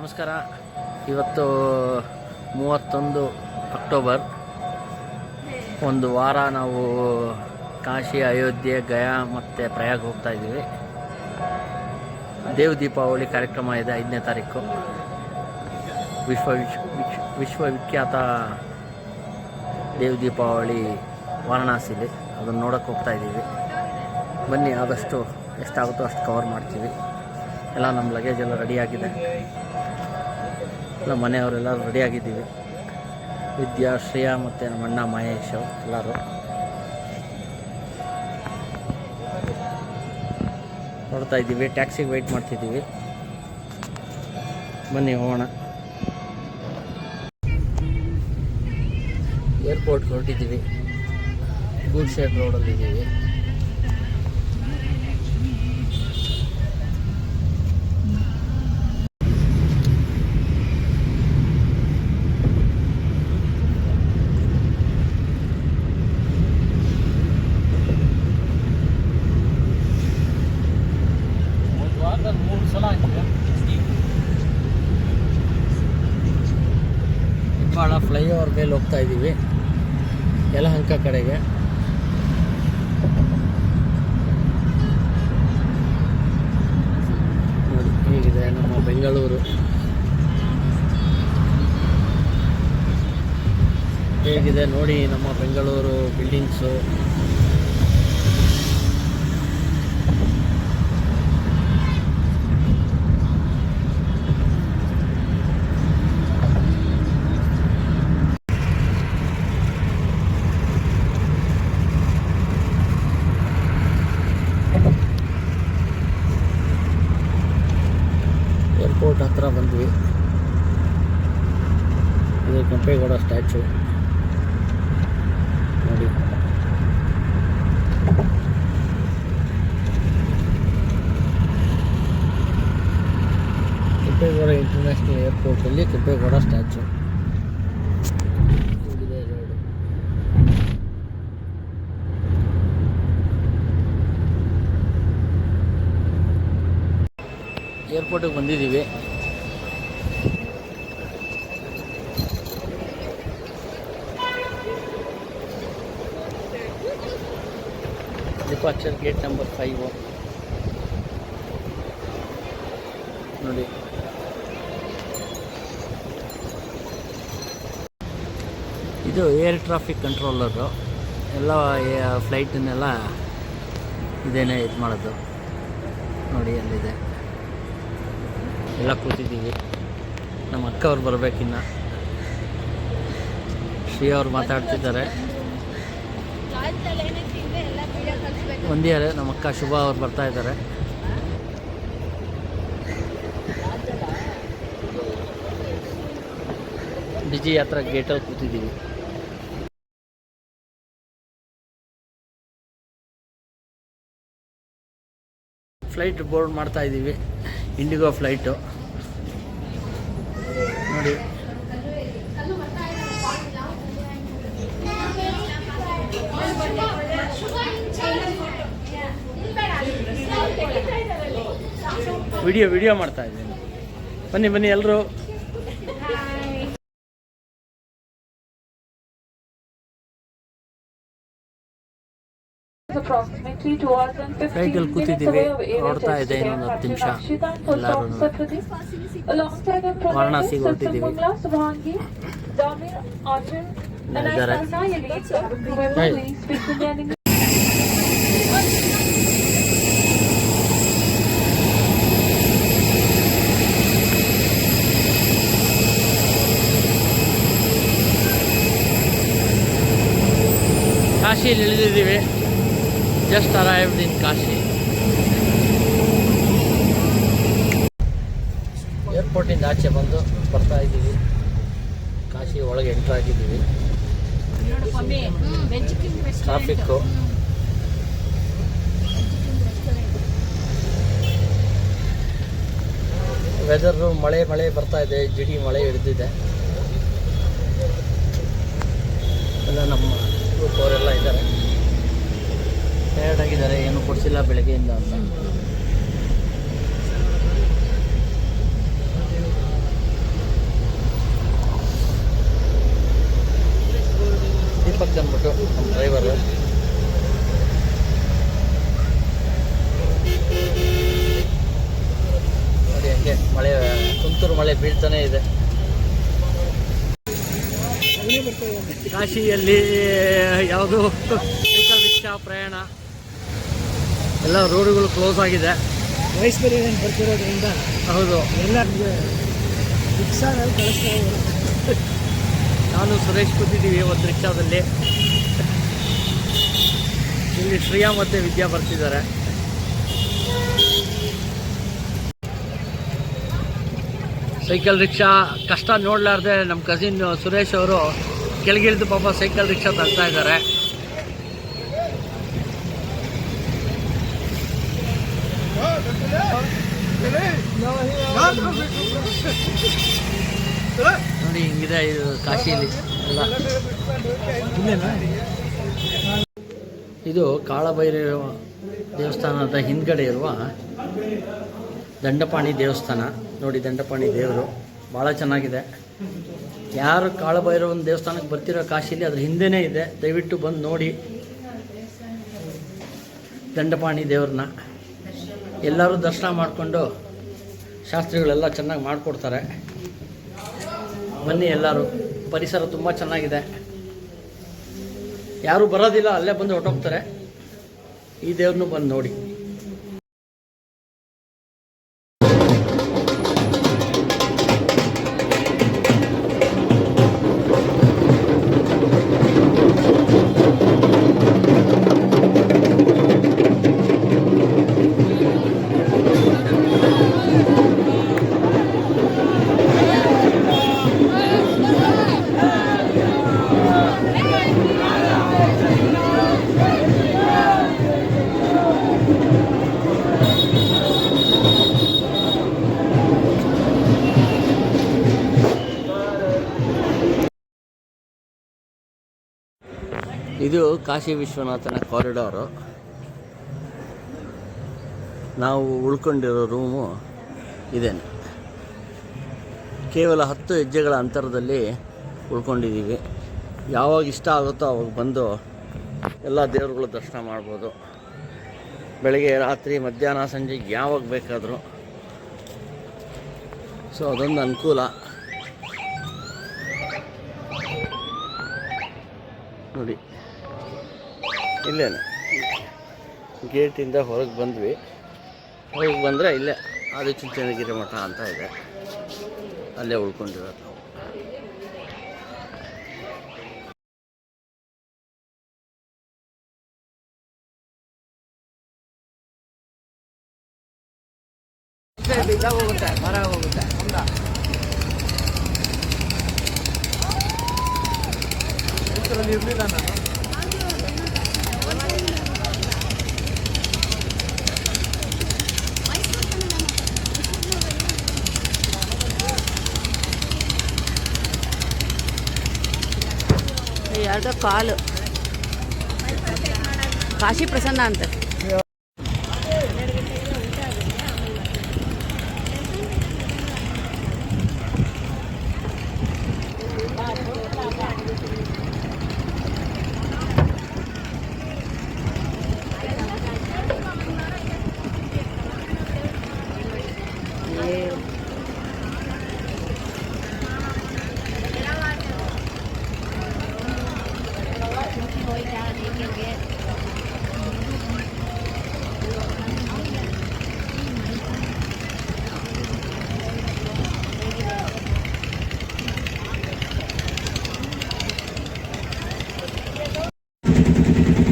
ನಮಸ್ಕಾರ. ಇವತ್ತು 31 ಅಕ್ಟೋಬರ್. ಒಂದು ವಾರ ನಾವು ಕಾಶಿ, ಅಯೋಧ್ಯೆ, ಗಯಾ ಮತ್ತು ಪ್ರಯಾಗ್ ಹೋಗ್ತಾ ಇದ್ದೀವಿ. ದೇವ್ ದೀಪಾವಳಿ ಕಾರ್ಯಕ್ರಮ ಇದೆ 5ನೇ ತಾರೀಕು. ವಿಶ್ವವಿಖ್ಯಾತ ದೇವ್ ದೀಪಾವಳಿ ವಾರಣಾಸಿಲಿ. ಅದನ್ನು ನೋಡೋಕ್ಕೆ ಹೋಗ್ತಾ ಇದ್ದೀವಿ. ಬನ್ನಿ, ಆದಷ್ಟು ಎಷ್ಟಾಗುತ್ತೋ ಅಷ್ಟು ಕವರ್ ಮಾಡ್ತೀವಿ. ಎಲ್ಲ ನಮ್ಮ ಲಗೇಜ್ ಎಲ್ಲ ರೆಡಿಯಾಗಿದೆ. ಎಲ್ಲ ಮನೆಯವರೆಲ್ಲರೂ ರೆಡಿಯಾಗಿದ್ದೀವಿ. ವಿದ್ಯಾ, ಶ್ರೇಯಾ ಮತ್ತು ನಮ್ಮ ಅಣ್ಣ ಮಹೇಶ್ ಎಲ್ಲರೂ ನೋಡ್ತಾ ಇದ್ದೀವಿ. ಟ್ಯಾಕ್ಸಿಗೆ ವೆಯ್ಟ್ ಮಾಡ್ತಿದ್ದೀವಿ. ಬನ್ನಿ ಹೋಗೋಣ. ಏರ್ಪೋರ್ಟ್ಗೆ ಹೊರಟಿದ್ದೀವಿ. ಗೂಡ್ಶೆಡ್ ರೋಡಲ್ಲಿದ್ದೀವಿ. ಭಾಳ ಫ್ಲೈಓವರ್ ಮೇಲೆ ಹೋಗ್ತಾ ಇದ್ದೀವಿ, ಯಲಹಂಕ ಕಡೆಗೆ. ನೋಡಿ ಹೇಗಿದೆ ನಮ್ಮ ಬೆಂಗಳೂರು, ಹೇಗಿದೆ ನೋಡಿ ನಮ್ಮ ಬೆಂಗಳೂರು ಬಿಲ್ಡಿಂಗ್ಸು. ಏರ್ಪೋರ್ಟ್ ಹತ್ರ ಬಂದ್ವಿ. ಇದು ಕೆಂಪೇಗೌಡ ಸ್ಟ್ಯಾಚು ನೋಡಿ. ಕೆಂಪೇಗೌಡ ಇಂಟರ್ನ್ಯಾಷನಲ್ ಏರ್ಪೋರ್ಟಲ್ಲಿ ಕೆಂಪೇಗೌಡ ಸ್ಟ್ಯಾಚು. ಇದೆ ರೋಡು. ಏರ್ಪೋರ್ಟಿಗೆ ಬಂದಿದ್ದೀವಿ. ಡಿಪಾರ್ಚರ್ ಗೇಟ್ ನಂಬರ್ 5 ನೋಡಿ. ಇದು ಏರ್ ಟ್ರಾಫಿಕ್ ಕಂಟ್ರೋಲರು. ಎಲ್ಲ ಫ್ಲೈಟನ್ನೆಲ್ಲ ಇದೇನೇ ಇದು ಮಾಡೋದು ನೋಡಿ. ಅಲ್ಲಿದೆ, ಎಲ್ಲ ಕೂತಿದ್ದೀವಿ. ನಮ್ಮ ಅಕ್ಕ ಅವ್ರು ಬರಬೇಕಿನ್ನ. ಶ್ರೀ ಅವ್ರು ಮಾತಾಡ್ತಿದ್ದಾರೆ. ಒಂದಿಯಾರೆ ನಮ್ಮ ಅಕ್ಕ ಶುಭ ಅವ್ರು ಬರ್ತಾ ಇದ್ದಾರೆ. ಡಿಜಿ ಯಾತ್ರಾ ಗೇಟಲ್ಲಿ ಕೂತಿದ್ದೀವಿ. ಫ್ಲೈಟ್ ಬೋರ್ಡ್ ಮಾಡ್ತಾ ಇದ್ದೀವಿ. ಇಂಡಿಗೋ ಫ್ಲೈಟು ನೋಡಿ. ವಿಡಿಯೋ ಮಾಡ್ತಾ ಇದ್ದೀನಿ. ಬನ್ನಿ ಎಲ್ಲರೂ. ಫ್ಲೈಟಲ್ಲಿ ಕೂತಿದ್ದೀವಿ. ನೋಡ್ತಾ ಇದೆ ಇನ್ನೊಂದು 10 ನಿಮಿಷ ಎಲ್ಲರೂ ವಾರಣಾಸಿಗೆ ಹೊರಟಿದ್ದೀವಿ. ಕಾಶಿಯಲ್ಲಿ ಇಳಿದಿದ್ದೀವಿ. ಜಸ್ಟ್ ಅರೈವ್ಡ್ ಇನ್ ಕಾಶಿ. ಏರ್ಪೋರ್ಟಿಂದ ಆಚೆ ಬಂದು ಬರ್ತಾ ಇದ್ದೀವಿ. ಕಾಶಿ ಒಳಗೆ ಎಂಟ್ರ್ ಆಗಿದ್ದೀವಿ. ಟ್ರಾಫಿಕ್ಕು ವೆದರು ಮಳೆ ಬರ್ತಾ ಇದೆ. ಜಿಡಿ ಮಳೆ ಹಿಡಿದಿದೆ. ಎಲ್ಲ ನಮ್ಮ ಗ್ರೂಪ್ ಅವರೆಲ್ಲ ಇದ್ದಾರೆ. ಟಯರ್ಡ್ ಆಗಿದ್ದಾರೆ, ಏನು ಕೊಡಿಸಿಲ್ಲ ಬೆಳಗ್ಗೆಯಿಂದ ಅಂತ. ತುಂತುರು ಮಳೆ ಬೀಳ್ತಾನೆ ಇದೆ. ಕಾಶಿಯಲ್ಲಿ ಯಾವುದು ಸೈಕಲ್ ರಿಕ್ಷಾ ಪ್ರಯಾಣ ಎಲ್ಲ ರೋಡುಗಳು ಕ್ಲೋಸ್ ಆಗಿದೆ. ವಯಸ್ಸು ಬೇರೆ ಬರ್ತಿರೋದ್ರಿಂದ ಹೌದು, ಎಲ್ಲ ರಿಕ್ಷಾದಲ್ಲಿ ಕಳಿಸ್ತಾ ಇದ್ದಾರೆ. ನಾನು ಸುರೇಶ್ ಕೂತಿದ್ದೀವಿ ಒಂದು ರಿಕ್ಷಾದಲ್ಲಿ. ಇಲ್ಲಿ ಶ್ರೇಯಾ ಮತ್ತು ವಿದ್ಯಾ ಬರ್ತಿದ್ದಾರೆ. ಸೈಕಲ್ ರಿಕ್ಷಾ ಕಷ್ಟ ನೋಡಲಾರ್ದೆ ನಮ್ಮ ಕಸಿನ್ ಸುರೇಶ್ ಅವರು ಕೆಳಗಿಳಿದು ಪಾಪ ಸೈಕಲ್ ರಿಕ್ಷಾ ತರ್ತಾ ಇದ್ದಾರೆ. ನೋಡಿ ಹಿಂಗಿದೆ ಇದು ಕಾಶಿಯಲ್ಲಿ ಎಲ್ಲ. ಇದು ಕಾಳಭೈರವ ದೇವಸ್ಥಾನದ ಹಿಂದ್ಗಡೆ ಇರುವ ದಂಡಪಾಣಿ ದೇವಸ್ಥಾನ. ನೋಡಿ, ದಂಡಪಾಣಿ ದೇವರು ಭಾಳ ಚೆನ್ನಾಗಿದೆ. ಯಾರು ಕಾಳಭೈರವನ ದೇವಸ್ಥಾನಕ್ಕೆ ಬರ್ತಿರೋ ಕಾಶಿಲಿ ಅದ್ರ ಹಿಂದೆನೇ ಇದೆ. ದಯವಿಟ್ಟು ಬಂದು ನೋಡಿ ದಂಡಪಾಣಿ ದೇವ್ರನ್ನ. ಎಲ್ಲರೂ ದರ್ಶನ ಮಾಡಿಕೊಂಡು ಶಾಸ್ತ್ರಿಗಳೆಲ್ಲ ಚೆನ್ನಾಗಿ ಮಾಡಿಕೊಡ್ತಾರೆ. ಬನ್ನಿ ಎಲ್ಲರೂ. ಪರಿಸರ ತುಂಬ ಚೆನ್ನಾಗಿದೆ. ಯಾರೂ ಬರೋದಿಲ್ಲ, ಅಲ್ಲೇ ಬಂದು ಹೊರಟೋಗ್ತಾರೆ. ಈ ದೇವ್ರನ್ನೂ ಬಂದು ನೋಡಿ. ಇದು ಕಾಶಿ ವಿಶ್ವನಾಥನ ಕಾರಿಡಾರು. ನಾವು ಉಳ್ಕೊಂಡಿರೋ ರೂಮು ಇದೇನೆ. ಕೇವಲ 10 ಹೆಜ್ಜೆಗಳ ಅಂತರದಲ್ಲಿ ಉಳ್ಕೊಂಡಿದ್ದೀವಿ. ಯಾವಾಗ ಇಷ್ಟ ಆಗುತ್ತೋ ಅವಾಗ ಬಂದು ಎಲ್ಲ ದೇವರುಗಳ ದರ್ಶನ ಮಾಡ್ಬೋದು. ಬೆಳಗ್ಗೆ, ರಾತ್ರಿ, ಮಧ್ಯಾಹ್ನ, ಸಂಜೆ ಯಾವಾಗ ಬೇಕಾದರೂ. ಸೊ ಅದೊಂದು ಅನುಕೂಲ. ನೋಡಿ, ಇಲ್ಲೇನೆ ಗೇಟಿಂದ ಹೊರಗೆ ಬಂದ್ವಿ. ಹೊರಗೆ ಬಂದರೆ ಇಲ್ಲೇ ಆದಿಚುಂಚನಗಿರಿ ಮಠ ಅಂತ ಇದೆ, ಅಲ್ಲೇ ಉಳ್ಕೊಂಡಿರೋದು ನಾವು. ಹೋಗುತ್ತೆ, ಮರ ಹೋಗುತ್ತೆ. ಇರಲಿಲ್ಲ ನಾನು. ಯಾವುದೋ ಕಾಲು ಕಾಶಿ ಪ್ರಸನ್ನ ಅಂತ.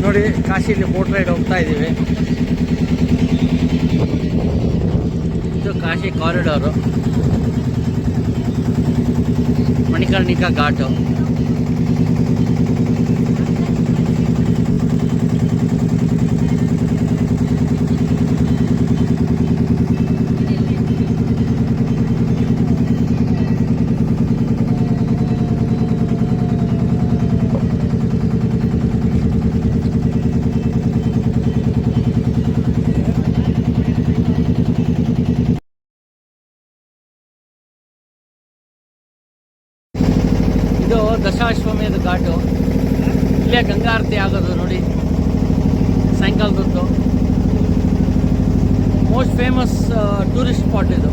ನೋಡಿ, ಕಾಶಿಯಲ್ಲಿ ಬೋಟ್ ರೈಡ್ ಹೋಗ್ತಾ ಇದ್ದೀವಿ. ಇದು ಕಾಶಿ ಕಾರಿಡಾರು, ಮಣಿಕರ್ಣಿಕಾ ಘಾಟು. ಇದು ದಶಾಶ್ವಮೇಧ ಘಾಟು. ಇಲ್ಲೇ ಗಂಗಾ ಆರತಿ ಆಗೋದು ನೋಡಿ, ಸಾಯಂಕಾಲದೊತ್ತು. ಮೋಸ್ಟ್ ಫೇಮಸ್ ಟೂರಿಸ್ಟ್ ಸ್ಪಾಟ್ ಇದು.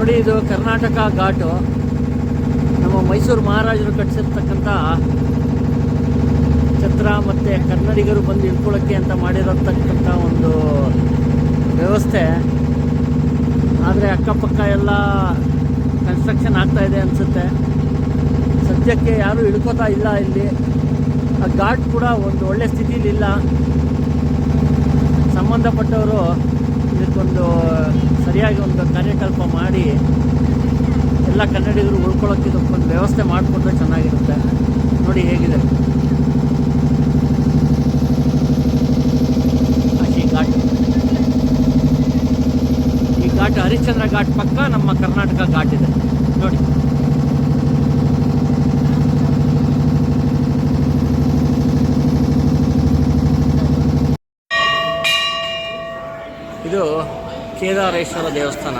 ನೋಡಿ, ಇದು ಕರ್ನಾಟಕ ಘಾಟು. ನಮ್ಮ ಮೈಸೂರು ಮಹಾರಾಜರು ಕಟ್ಟಿಸಿರ್ತಕ್ಕಂಥ ಛತ್ರ ಮತ್ತು ಕನ್ನಡಿಗರು ಬಂದು ಇಳ್ಕೊಳ್ಳೋಕ್ಕೆ ಅಂತ ಮಾಡಿರತಕ್ಕಂಥ ಒಂದು ವ್ಯವಸ್ಥೆ. ಆದರೆ ಅಕ್ಕಪಕ್ಕ ಎಲ್ಲ ಕನ್ಸ್ಟ್ರಕ್ಷನ್ ಆಗ್ತಾಯಿದೆ ಅನಿಸುತ್ತೆ. ಸದ್ಯಕ್ಕೆ ಯಾರೂ ಇಳ್ಕೋತಾ ಇಲ್ಲ ಇಲ್ಲಿ. ಆ ಘಾಟ್ ಕೂಡ ಒಂದು ಒಳ್ಳೆ ಸ್ಥಿತಿಲಿಲ್ಲ. ಸಂಬಂಧಪಟ್ಟವರು ಇದಕ್ಕೊಂದು ಸರಿಯಾಗಿ ಒಂದು ಕಾರ್ಯಕಲ್ಪ ಮಾಡಿ ಎಲ್ಲ ಕನ್ನಡಿಗರು ಉಳ್ಕೊಳ್ಳೋಕ್ಕೆ ಇದಕ್ಕೊಂದು ವ್ಯವಸ್ಥೆ ಮಾಡಿಕೊಂಡ್ರೆ ಚೆನ್ನಾಗಿರುತ್ತೆ. ನೋಡಿ ಹೇಗಿದೆ ಕಾಶಿ ಘಾಟ್. ಈ ಘಾಟ್ ಹರಿಶ್ಚಂದ್ರ ಘಾಟ್ ಪಕ್ಕ ನಮ್ಮ ಕರ್ನಾಟಕ ಘಾಟ್ ಇದೆ ನೋಡಿ. ಇದು ಕೇದಾರೇಶ್ವರ ದೇವಸ್ಥಾನ,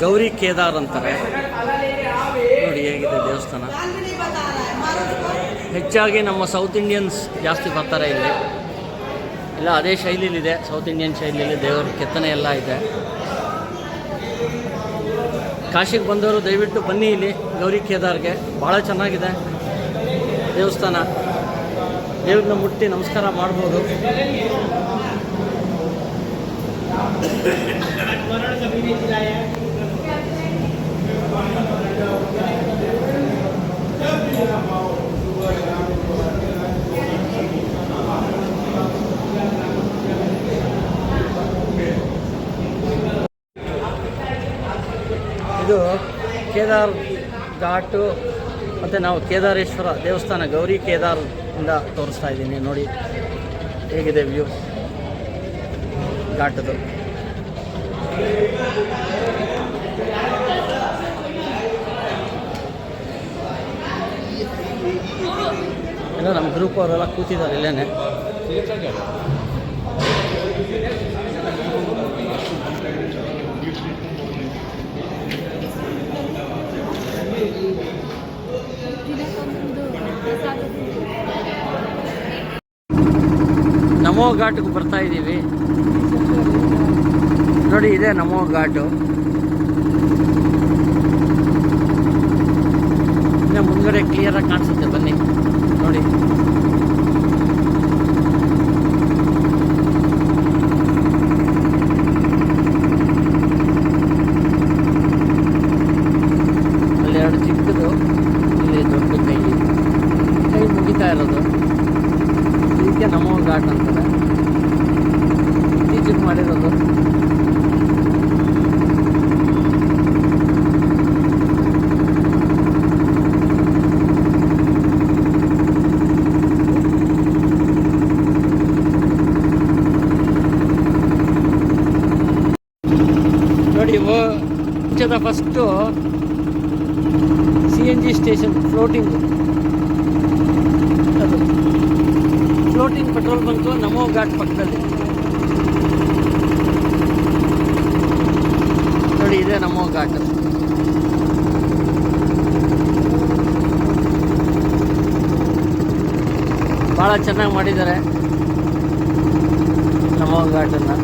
ಗೌರಿ ಕೇದಾರ್ ಅಂತಾರೆ. ನೋಡಿ ಹೇಗಿದೆ ದೇವಸ್ಥಾನ. ಹೆಚ್ಚಾಗಿ ನಮ್ಮ ಸೌತ್ ಇಂಡಿಯನ್ಸ್ ಜಾಸ್ತಿ ಬರ್ತಾರೆ ಇಲ್ಲಿ. ಇಲ್ಲ ಅದೇ ಶೈಲಿಲಿದೆ, ಸೌತ್ ಇಂಡಿಯನ್ ಶೈಲಿಯಲ್ಲಿ ದೇವರ ಕೆತ್ತನೆ ಎಲ್ಲ ಇದೆ. ಕಾಶಿಗೆ ಬಂದವರು ದಯವಿಟ್ಟು ಬನ್ನಿ ಇಲ್ಲಿ ಗೌರಿ ಕೇದಾರ್ಗೆ. ಭಾಳ ಚೆನ್ನಾಗಿದೆ ದೇವಸ್ಥಾನ. ದೇವ್ರನ್ನ ಮುಟ್ಟಿ ನಮಸ್ಕಾರ ಮಾಡ್ಬೋದು. ಇದು ಕೇದಾರ್ ಘಾಟು ಮತ್ತು ನಾವು ಕೇದಾರೇಶ್ವರ ದೇವಸ್ಥಾನ ಗೌರಿ ಕೇದಾರ್ ಇಂದ ತೋರಿಸ್ತಾ ಇದ್ದೀನಿ. ನೋಡಿ ಹೇಗಿದೆ ವ್ಯೂ ಘಾಟದು. ಎಲ್ಲ ನಮ್ಮ ಗ್ರೂಪ್ ಅವರೆಲ್ಲ ಕೂತಿದ್ದಾರೆ ಇಲ್ಲೇನೆ. ನಮೋ ಘಾಟ್ಗೆ ಬರ್ತಾ ಇದ್ದೀವಿ ನೋಡಿ. ಇದೆ ನಮೋ ಘಾಟು. ಇನ್ನು ಮುಂದ್ಗಡೆ ಕ್ಲಿಯರಾಗಿ ಕಾಣಿಸುತ್ತೆ, ಬನ್ನಿ ನೋಡಿ. ಅಲ್ಲಿ ಎರಡು ಚಿಕ್ಕದು, ಇಲ್ಲಿ ದೊಡ್ಡ ಕೈ ಮುಗಿತಾ ಇರೋದು. ಇದಕ್ಕೆ ನಮೋ ಘಾಟ್ ಅಂತಾರೆ. ಇತ್ತೀಚೆಗೆ ಮಾಡಿರೋದು. ನೋಡಿ, ಮುಂಚೆದ ಫಸ್ಟು CNG ಸ್ಟೇಷನ್ ಫ್ಲೋಟಿಂಗು, ಅದು ಫ್ಲೋಟಿಂಗ್ ಪೆಟ್ರೋಲ್ ಬಂಕು ನಮೋ ಘಾಟ್ ಪಕ್ಕದಲ್ಲಿ. ನೋಡಿ ಇದೆ ನಮೋ ಘಾಟ್. ಭಾಳ ಚೆನ್ನಾಗಿ ಮಾಡಿದ್ದಾರೆ ನಮೋ ಘಾಟನ್ನು.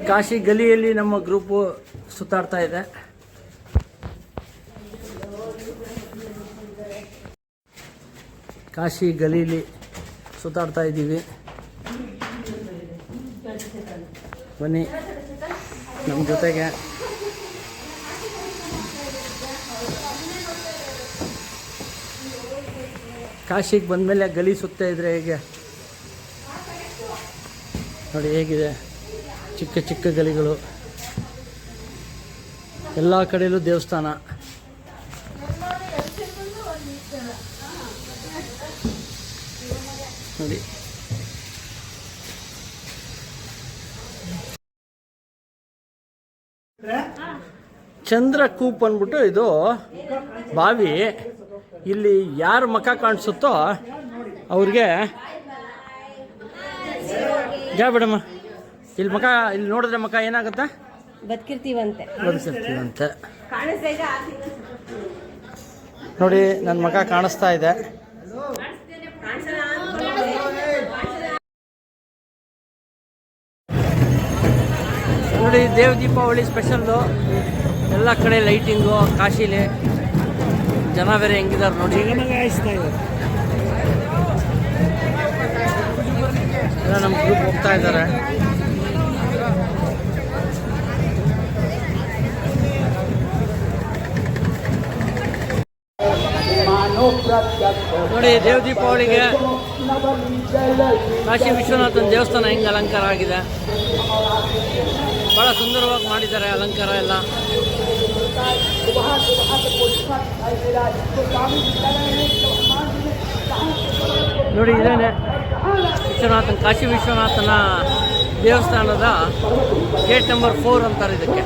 ಕಾಶಿ ಗಲಿಯಲ್ಲಿ ನಮ್ಮ ಗ್ರೂಪು ಸುತ್ತಾಡ್ತಾ ಇದೆ. ಕಾಶಿ ಗಲೀಲಿ ಸುತ್ತಾಡ್ತಾ ಇದ್ದೀವಿ. ಬನ್ನಿ ನಮ್ಮ ಜೊತೆಗೆ. ಕಾಶಿಗೆ ಬಂದಮೇಲೆ ಗಲಿ ಸುತ್ತಾ ಇದ್ರೆ ಹೇಗೆ ನೋಡಿ, ಹೇಗಿದೆ ಚಿಕ್ಕ ಚಿಕ್ಕ ಗಲಿಗಳು. ಎಲ್ಲ ಕಡೆಯಲ್ಲೂ ದೇವಸ್ಥಾನ. ನೋಡಿ ಚಂದ್ರಕೂಪ್ ಅಂದ್ಬಿಟ್ಟು ಇದು ಬಾವಿ. ಇಲ್ಲಿ ಯಾರ ಮುಖ ಕಾಣಿಸುತ್ತೋ ಅವ್ರಿಗೆ ಜಾ ಬಿಡಮ್ಮ. ಇಲ್ಲಿ ಮುಖ, ಇಲ್ಲಿ ನೋಡಿದ್ರೆ ಮುಖ ಏನಾಗುತ್ತಾ? ಬದುಕಿರ್ತೀವಂತೆ. ನೋಡಿ ನನ್ನ ಮುಖ ಕಾಣಿಸ್ತಾ ಇದೆ. ದೇವ್ ದೀಪಾವಳಿ ಸ್ಪೆಷಲ್ಲು. ಎಲ್ಲ ಕಡೆ ಲೈಟಿಂಗು, ಕಾಶಿಲಿ ಜನ ಬೇರೆ ಹೆಂಗಿದ್ದಾರೆ ನೋಡಿ. ಜಗಮಗ ಹಾಯಿಸ್ತಾ ಇದೆ. ಎಲ್ಲ ನಮ್ಮ ಗ್ರೂಪ್ ಹೋಗ್ತಾ ಇದ್ದಾರೆ. ನೋಡಿ ದೇವ್ ದೀಪಾವಳಿಗೆ ಕಾಶಿ ವಿಶ್ವನಾಥನ ದೇವಸ್ಥಾನ ಹೆಂಗೆ ಅಲಂಕಾರ ಆಗಿದೆ. ಭಾಳ ಸುಂದರವಾಗಿ ಮಾಡಿದ್ದಾರೆ ಅಲಂಕಾರ ಎಲ್ಲ. ನೋಡಿ ಇದೇನೆ ಕಾಶಿ ವಿಶ್ವನಾಥನ ದೇವಸ್ಥಾನದ ಗೇಟ್ ನಂಬರ್ 4 ಅಂತಾರೆ ಇದಕ್ಕೆ.